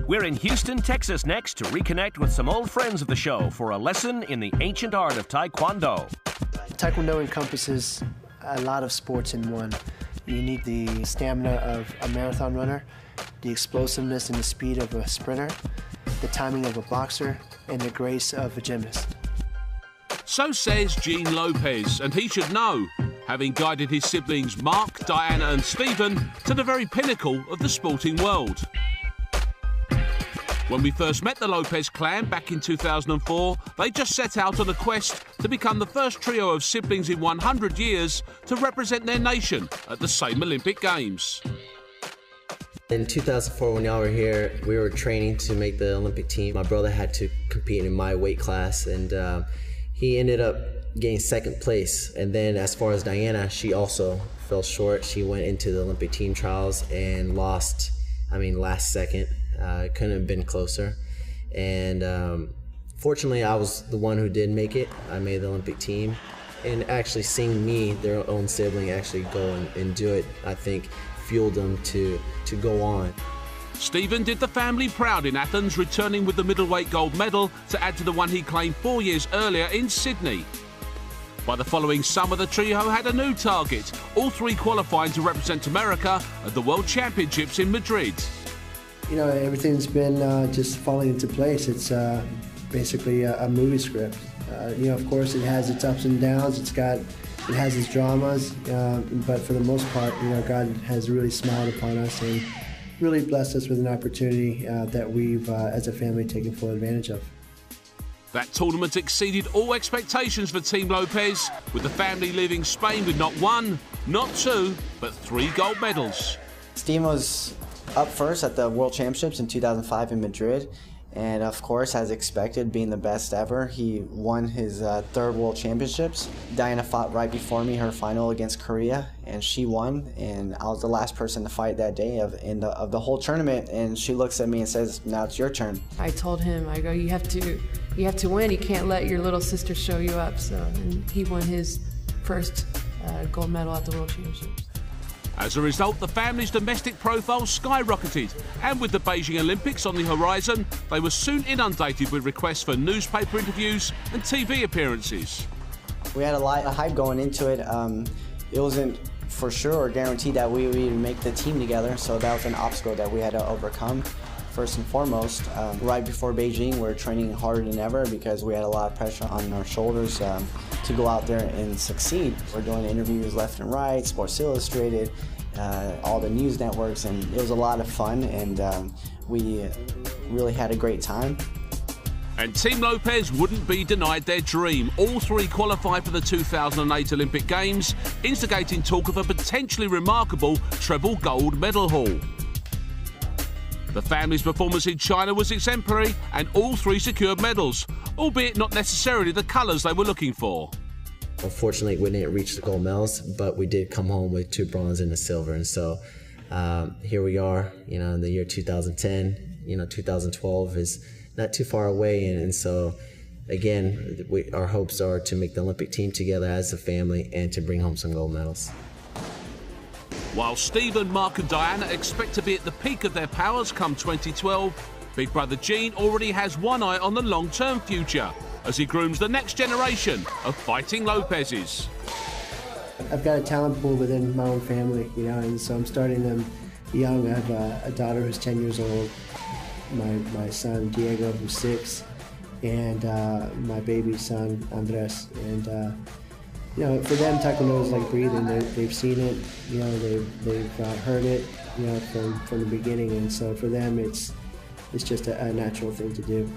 We're in Houston, Texas next to reconnect with some old friends of the show for a lesson in the ancient art of Taekwondo. Taekwondo encompasses a lot of sports in one. You need the stamina of a marathon runner, the explosiveness and the speed of a sprinter, the timing of a boxer, and the grace of a gymnast. So says Gene Lopez, and he should know, having guided his siblings Mark, Diana and Stephen to the very pinnacle of the sporting world. When we first met the Lopez clan back in 2004, they just set out on a quest to become the first trio of siblings in 100 years to represent their nation at the same Olympic Games. In 2004, when y'all were here, we were training to make the Olympic team. My brother had to compete in my weight class, and he ended up getting second place. And then as far as Diana, she also fell short. She went into the Olympic team trials and lost, last second. Couldn't have been closer. And fortunately, I was the one who did make it. I made the Olympic team. And actually seeing me, their own sibling, actually go and do it, I think fueled them to go on. Stephen did the family proud in Athens, returning with the middleweight gold medal to add to the one he claimed 4 years earlier in Sydney. By the following summer, the trio had a new target, all three qualifying to represent America at the World Championships in Madrid. You know, everything's been just falling into place. It's basically a movie script. Of course, it has its ups and downs. It has its dramas, but for the most part, God has really smiled upon us and really blessed us with an opportunity that we've, as a family, taken full advantage of. That tournament exceeded all expectations for Team Lopez, with the family leaving Spain with not one, not two, but 3 gold medals. Steve was up first at the World Championships in 2005 in Madrid, and of course, as expected, being the best ever, he won his 3rd World Championships. Diana fought right before me, her final against Korea, and she won, and I was the last person to fight that day of the whole tournament, and she looks at me and says, "Now it's your turn." I told him, I go, you have to win. You can't let your little sister show you up. And he won his first gold medal at the World Championships. As a result, the family's domestic profile skyrocketed, and with the Beijing Olympics on the horizon, they were soon inundated with requests for newspaper interviews and TV appearances. We had a lot of hype going into it. It wasn't for sure or guaranteed that we would even make the team together, so that was an obstacle that we had to overcome. First and foremost, right before Beijing, we were training harder than ever because we had a lot of pressure on our shoulders to go out there and succeed. We're doing interviews left and right, Sports Illustrated, all the news networks, and it was a lot of fun, and we really had a great time. And Team Lopez wouldn't be denied their dream. All 3 qualified for the 2008 Olympic Games, instigating talk of a potentially remarkable treble gold medal haul. The family's performance in China was exemplary, and all 3 secured medals, albeit not necessarily the colours they were looking for. Unfortunately, we didn't reach the gold medals, but we did come home with 2 bronze and a silver. And so here we are, in the year 2010. 2012 is not too far away, and so again, our hopes are to make the Olympic team together as a family and to bring home some gold medals. While Stephen, Mark and Diana expect to be at the peak of their powers come 2012, big brother Gene already has one eye on the long-term future as he grooms the next generation of fighting Lopezes. I've got a talent pool within my own family, and so I'm starting them young. I have a daughter who's 10 years old, my son Diego who's 6, and my baby son Andres. And for them, Taekwondo is like breathing. They've seen it, they've heard it, from the beginning, and so for them, it's just a natural thing to do.